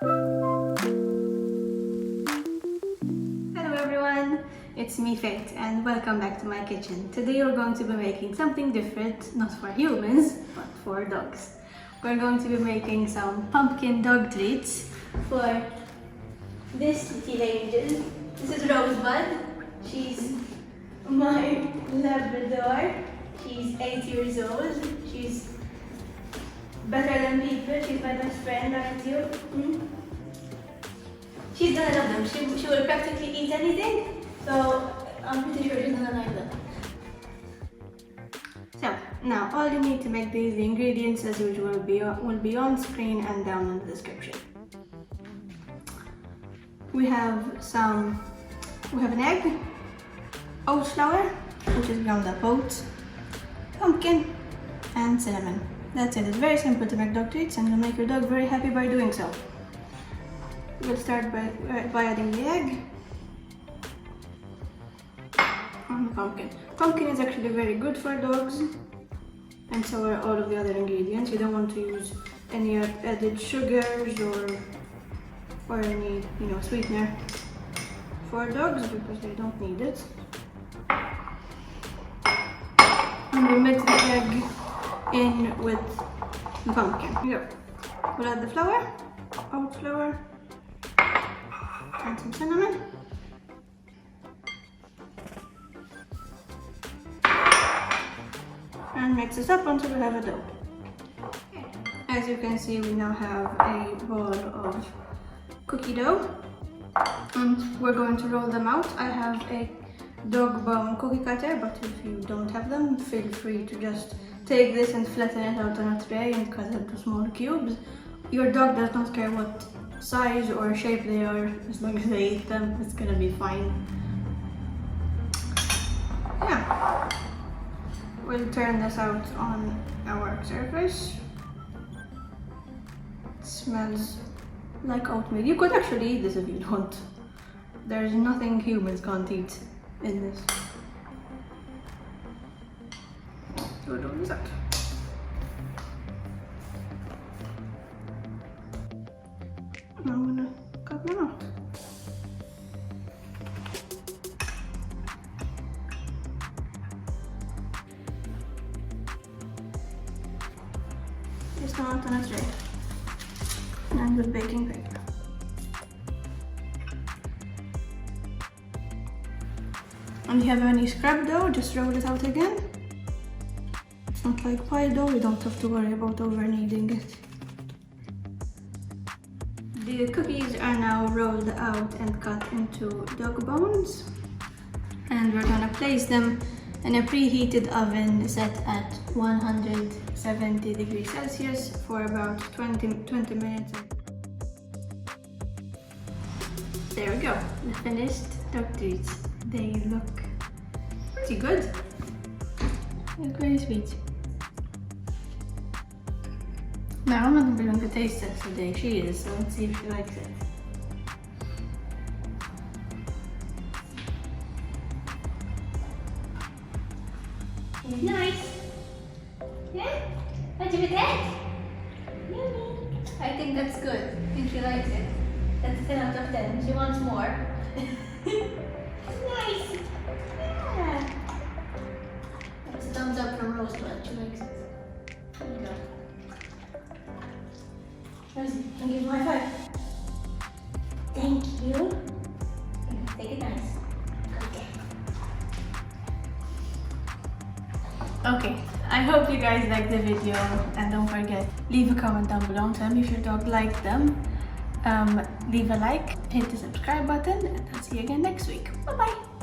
Hello everyone, it's me Faith and welcome back to my kitchen. Today we're going to be making something different, not for humans, but for dogs. We're going to be making some pumpkin dog treats for this little angel. This is Rosebud. She's my Labrador. She's 8 years old. She's better than people. She's my best friend, aren't you? She's gonna love them. She will practically eat anything, so I'm pretty sure she's gonna like them. So now all you need to make these, the ingredients as usual will be on screen and down in the description. We have an egg, oat flour, which is ground up oats, pumpkin, and cinnamon. That's it. It's very simple to make dog treats and you'll make your dog very happy by doing so. We'll start by adding the egg and the pumpkin. Pumpkin is actually very good for dogs, and so are all of the other ingredients. You don't want to use any added sugars or any sweetener for dogs because they don't need it. And we'll mix the egg in with the pumpkin. Here. We'll add the flour, oat flour, and some cinnamon. And mix this up until we have a dough. As you can see, we now have a ball of cookie dough. And we're going to roll them out. I have a dog bone cookie cutter, but if you don't have them, feel free to just take this and flatten it out on a tray and cut it into small cubes. Your dog does not care what size or shape they are, as long as they eat them, it's gonna be fine. Yeah. We'll turn this out on our work surface. It smells like oatmeal. You could actually eat this if you want. There's nothing humans can't eat in this. So we'll do this out. And I'm gonna cut them out. Just out on a tray. And with baking paper. And if you have any scrap dough, just roll it out again. It's not like pie dough, you don't have to worry about over kneading it. The cookies are now rolled out and cut into dog bones. And we're gonna place them in a preheated oven set at 170 degrees Celsius for about 20 minutes. There we go, the finished dog treats. They look pretty good. They look very sweet. Now I'm not going to taste it today. She is, so let's see if she likes it. It's nice. Yeah? What do you think? Yummy. I think that's good. I think she likes it. That's 10 out of 10. She wants more. Nice. Yeah. That's a thumbs up from Rosebud. She likes it. There you go. Rosie, can you give me a high five? Thank you. Take it nice. Okay, I hope you guys liked the video, and don't forget, leave a comment down below and tell me if your dog liked them. Leave a like, hit the subscribe button, and I'll see you again next week. Bye bye!